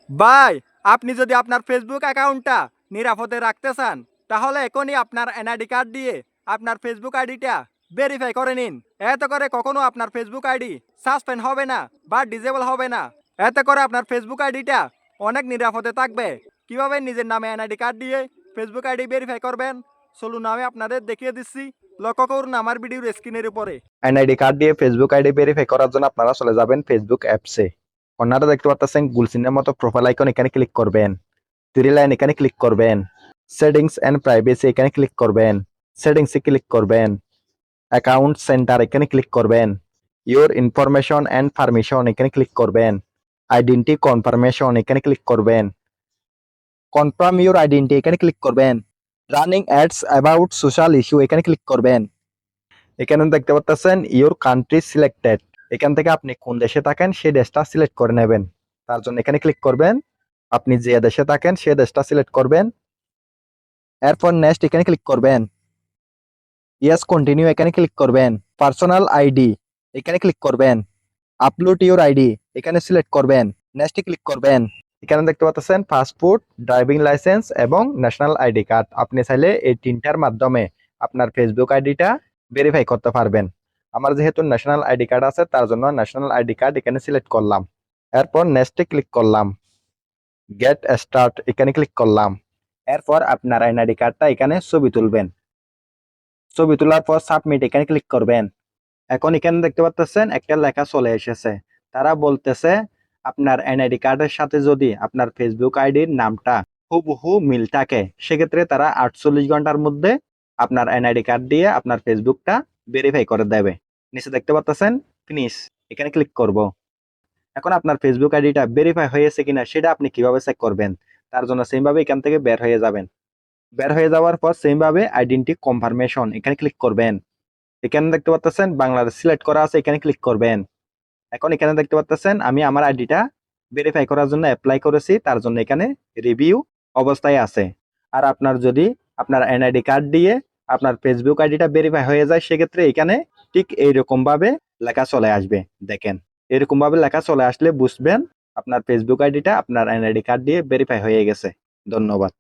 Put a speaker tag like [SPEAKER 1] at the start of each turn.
[SPEAKER 1] ভাই, আপনি যদি আপনার ফেসবুক অ্যাকাউন্টটা নিরাপদে রাখতে চান, তাহলে এখনই আপনার এনআইডি কার্ড দিয়ে আপনার ফেসবুক আইডিটা ভেরিফাই করে নিন। এতে করে কখনো আপনার ফেসবুক আইডি সাসপেন্ড হবে না বা ডিজেবল হবে না। এতে করে আপনার ফেসবুক আইডিটা অনেক নিরাপদে থাকবে। কিভাবে নিজের নামে এনআইডি কার্ড দিয়ে ফেসবুক আইডি ভেরিফাই করবেন, চলুন আমি আপনাদের দেখিয়ে দিচ্ছি। লক্ষ্য করুন আমার ভিডিওর স্ক্রিনের উপরে।
[SPEAKER 2] এনআইডি কার্ড দিয়ে ফেসবুক আইডি ভেরিফাই করার জন্য আপনারা চলে যাবেন ফেসবুক অ্যাপসে। আপনারা দেখতে পাচ্ছেন গুলসিনের মতো প্রোফাইল আইকন, এখানে ক্লিক করবেন। থ্রি লাইন এখানে ক্লিক করবেন। সেটিংস এন্ড প্রাইভেসি এখানে ক্লিক করবেন। সেটিংসে ক্লিক করবেন। অ্যাকাউন্ট সেন্টার এখানে ক্লিক করবেন। ইওর ইনফরমেশন এন্ড পারমিশন এখানে ক্লিক করবেন। আইডেন্টি কনফার্মেশন এখানে ক্লিক করবেন। কনফার্ম ইওর আইডেন্টি এখানে ক্লিক করবেন। Running ads about social issue এখানে ক্লিক করবেন। এখানে দেখতে পাচ্ছেন ইওর কান্ট্রি সিলেক্টেড, এখান থেকে আপনি কোন দেশে থাকেন সেই দেশটা সিলেক্ট করে নেবেন। তার জন্য এখানে ক্লিক করবেন। আপনি যে দেশে থাকেন সেই দেশটা সিলেক্ট করবেন। এরপর নেক্সট এখানে ক্লিক করবেন। ইয়েস কন্টিনিউ এখানে ক্লিক করবেন। পার্সোনাল আইডি এখানে ক্লিক করবেন। আপলোড ইওর আইডি এখানে সিলেক্ট করবেন। নেক্সট ক্লিক করবেন। এখানে দেখতে পাচ্ছেন পাসপোর্ট, ড্রাইভিং লাইসেন্স এবং ন্যাশনাল আইডি কার্ড। আপনি চাইলে এই তিনটার মাধ্যমে আপনার ফেসবুক আইডিটা ভেরিফাই করতে পারবেন। আমার যেহেতু ন্যাশনাল আইডি কার্ড আছে তার জন্য ন্যাশনাল আইডি কার্ড এখানে সিলেক্ট করলাম। এরপর নেক্সটে ক্লিক করলাম। গেট স্টার্ট এখানে ক্লিক করলাম। এরপর আপনার এনআইডি কার্ডটা এখানে ছবি তুলবেন। ছবি তোলার পর সাবমিট এখানে ক্লিক করবেন। এখন এখানে দেখতে পাচ্ছেন একটা লেখা চলে এসেছে। তারা বলতেছে আপনার এনআইডি কার্ডের সাথে যদি আপনার ফেসবুক আইডির নামটা হুবহু মিল থাকে, সেক্ষেত্রে তারা 48 ঘন্টার মধ্যে আপনার এনআইডি কার্ড দিয়ে আপনার ফেসবুকটা ভেরিফাই করে দেবে। নিচে দেখতে পাচ্ছেন ফিনিশ, এখানে ক্লিক করব। এখন আপনার ফেসবুক আইডিটা ভেরিফাই হয়েছে কিনা সেটা আপনি কিভাবে চেক করবেন, তার জন্য সেম ভাবে এখান থেকে বের হয়ে যাবেন। বের হয়ে যাওয়ার পর সেম ভাবে আইডেন্টি কনফার্মেশন এখানে ক্লিক করবেন। এখানে দেখতে পাচ্ছেন বাংলাদেশ সিলেক্ট করা আছে, এখানে ক্লিক করবেন। এখন এখানে দেখতে পাচ্ছেন আমি আমার আইডিটা ভেরিফাই করার জন্য অ্যাপ্লাই করেছি, তার জন্য এখানে রিভিউ অবস্থায় আছে। আর আপনার যদি আপনার এনআইডি কার্ড দিয়ে আপনার ফেসবুক আইডিটা ভেরিফাই হয়ে যায়, সেক্ষেত্রে এখানে ঠিক এইরকম ভাবে লেখা চলে আসবে। দেখেন, এরকম ভাবে লেখা চলে আসলে বুঝবেন আপনার ফেসবুক আইডিটা আপনার এনআইডি কার্ড দিয়ে ভেরিফাই হয়ে গেছে। ধন্যবাদ।